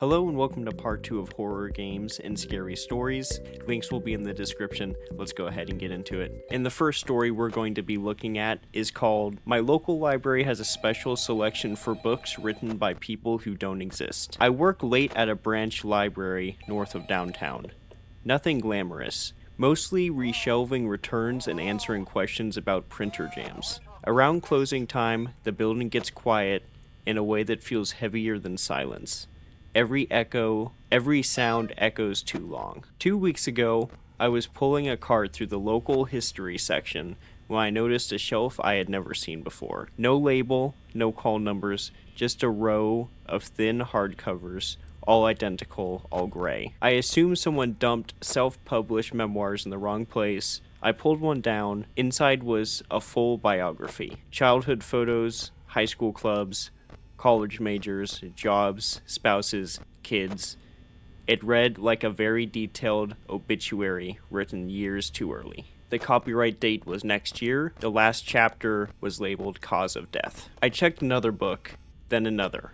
Hello and welcome to part 2 of horror games and scary stories. Links will be in the description. Let's go ahead and get into it. And the first story we're going to be looking at is called My Local Library Has a Special Selection for Books Written by People Who Don't Exist. I work late at a branch library north of downtown. Nothing glamorous, mostly reshelving returns and answering questions about printer jams. Around closing time, the building gets quiet in a way that feels heavier than silence. Every sound echoes too long. 2 weeks ago, I was pulling a cart through the local history section when I noticed a shelf I had never seen before. No label, no call numbers, just a row of thin hardcovers, all identical, all gray. I assumed someone dumped self-published memoirs in the wrong place. I pulled one down. Inside was a full biography. Childhood photos, high school clubs, college majors, jobs, spouses, kids. It read like a very detailed obituary written years too early. The copyright date was next year. The last chapter was labeled cause of death. I checked another book, then another.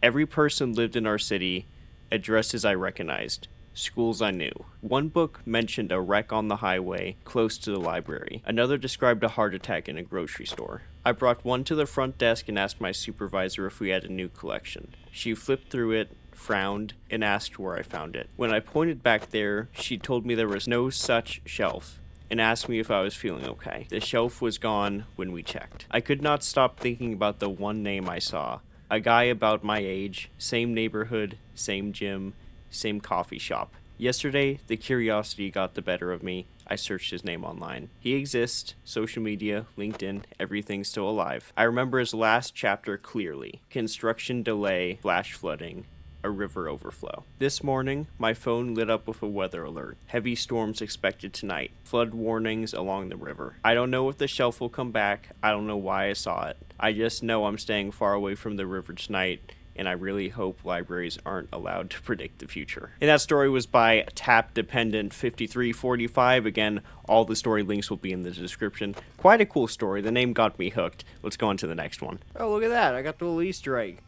Every person lived in our city, addresses I recognized, schools I knew. One book mentioned a wreck on the highway close to the library. Another described a heart attack in a grocery store. I brought one to the front desk and asked my supervisor if we had a new collection. She flipped through it, frowned, and asked where I found it. When I pointed back there, she told me there was no such shelf and asked me if I was feeling okay. The shelf was gone when we checked. I could not stop thinking about the one name I saw. A guy about my age, same neighborhood, same gym, same coffee shop. Yesterday, the curiosity got the better of me. I searched his name online. He exists, social media, LinkedIn, everything's still alive. I remember his last chapter clearly. Construction delay, flash flooding, a river overflow. This morning, my phone lit up with a weather alert. Heavy storms expected tonight. Flood warnings along the river. I don't know if the shelf will come back. I don't know why I saw it. I just know I'm staying far away from the river tonight, and I really hope libraries aren't allowed to predict the future. And that story was by Tap Dependent 5345. Again, all the story links will be in the description. Quite a cool story. The name got me hooked. Let's go on to the next one. Oh, look at that. I got the little Easter egg.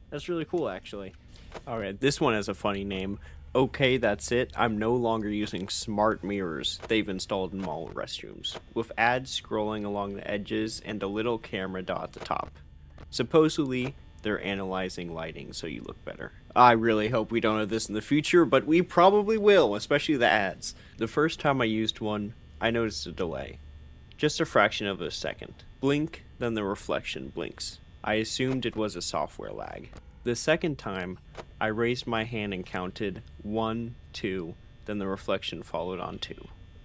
That's really cool, actually. Alright, this one has a funny name. Okay, that's it. I'm no longer using smart mirrors they've installed in mall restrooms, with ads scrolling along the edges and a little camera dot at the top. Supposedly, they're analyzing lighting so you look better. I really hope we don't have this in the future, but we probably will, especially the ads. The first time I used one, I noticed a delay. Just a fraction of a second. Blink, then the reflection blinks. I assumed it was a software lag. The second time, I raised my hand and counted 1, 2, then the reflection followed on 2.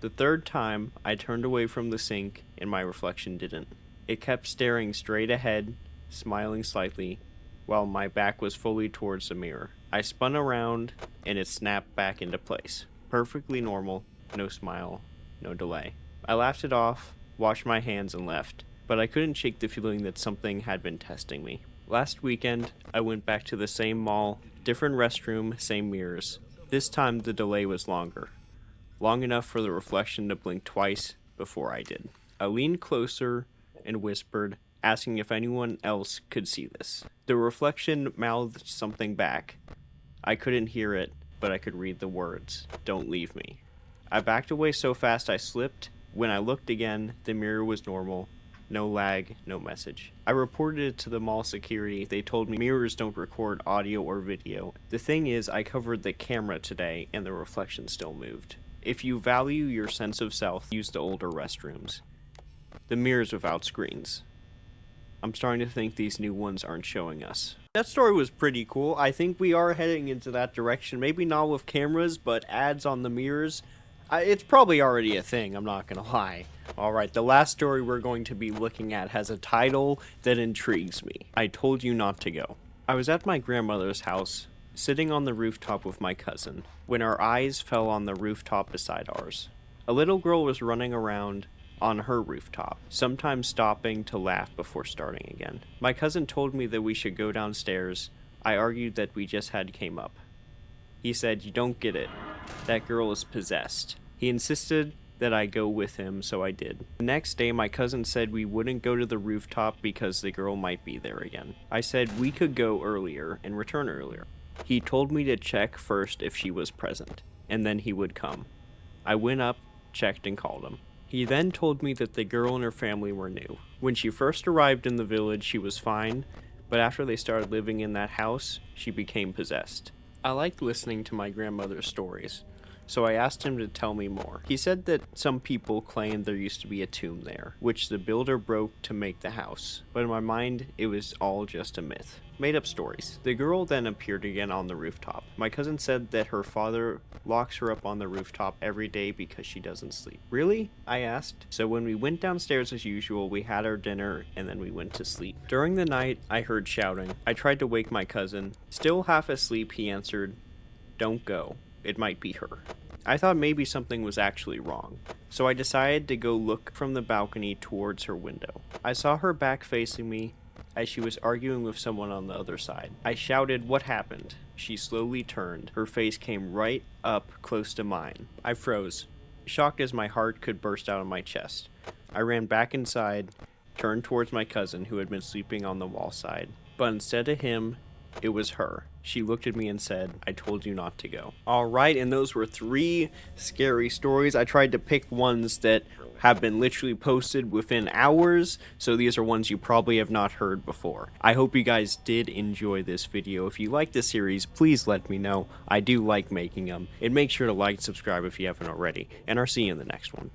The third time, I turned away from the sink and my reflection didn't. It kept staring straight ahead, smiling slightly, while my back was fully towards the mirror. I spun around and it snapped back into place. Perfectly normal, no smile, no delay. I laughed it off, washed my hands and left, but I couldn't shake the feeling that something had been testing me. Last weekend, I went back to the same mall, different restroom, same mirrors. This time the delay was longer. Long enough for the reflection to blink twice before I did. I leaned closer and whispered, asking if anyone else could see this. The reflection mouthed something back. I couldn't hear it, but I could read the words, "Don't leave me." I backed away so fast I slipped. When I looked again, the mirror was normal. No lag, no message. I reported it to the mall security. They told me mirrors don't record audio or video. The thing is, I covered the camera today and the reflection still moved. If you value your sense of self, use the older restrooms. The mirrors without screens. I'm starting to think these new ones aren't showing us. That story was pretty cool. I think we are heading into that direction. Maybe not with cameras, but ads on the mirrors. It's probably already a thing, I'm not gonna lie. Alright, the last story we're going to be looking at has a title that intrigues me. I told you not to go. I was at my grandmother's house, sitting on the rooftop with my cousin, when our eyes fell on the rooftop beside ours. A little girl was running around on her rooftop, sometimes stopping to laugh before starting again. My cousin told me that we should go downstairs. I argued that we just had came up. He said, "You don't get it. That girl is possessed." He insisted that I go with him, so I did. The next day, my cousin said we wouldn't go to the rooftop because the girl might be there again. I said we could go earlier and return earlier. He told me to check first if she was present, and then he would come. I went up, checked, and called him. He then told me that the girl and her family were new. When she first arrived in the village, she was fine, but after they started living in that house, she became possessed. I liked listening to my grandmother's stories, so I asked him to tell me more. He said that some people claimed there used to be a tomb there, which the builder broke to make the house, but in my mind, it was all just a myth. Made up stories. The girl then appeared again on the rooftop. My cousin said that her father locks her up on the rooftop every day because she doesn't sleep. Really? I asked. So when we went downstairs as usual, we had our dinner and then we went to sleep. During the night, I heard shouting. I tried to wake my cousin. Still half asleep, he answered, "Don't go. It might be her." I thought maybe something was actually wrong, so I decided to go look from the balcony towards her window. I saw her back facing me as she was arguing with someone on the other side. I shouted, "What happened?" She slowly turned. Her face came right up close to mine. I froze, shocked as my heart could burst out of my chest. I ran back inside, turned towards my cousin who had been sleeping on the wall side. But instead of him, it was her. She looked at me and said, "I told you not to go." Alright, and those were 3 scary stories. I tried to pick ones that have been literally posted within hours, so these are ones you probably have not heard before. I hope you guys did enjoy this video. If you like this series, please let me know. I do like making them. And make sure to like, subscribe if you haven't already, and I'll see you in the next one.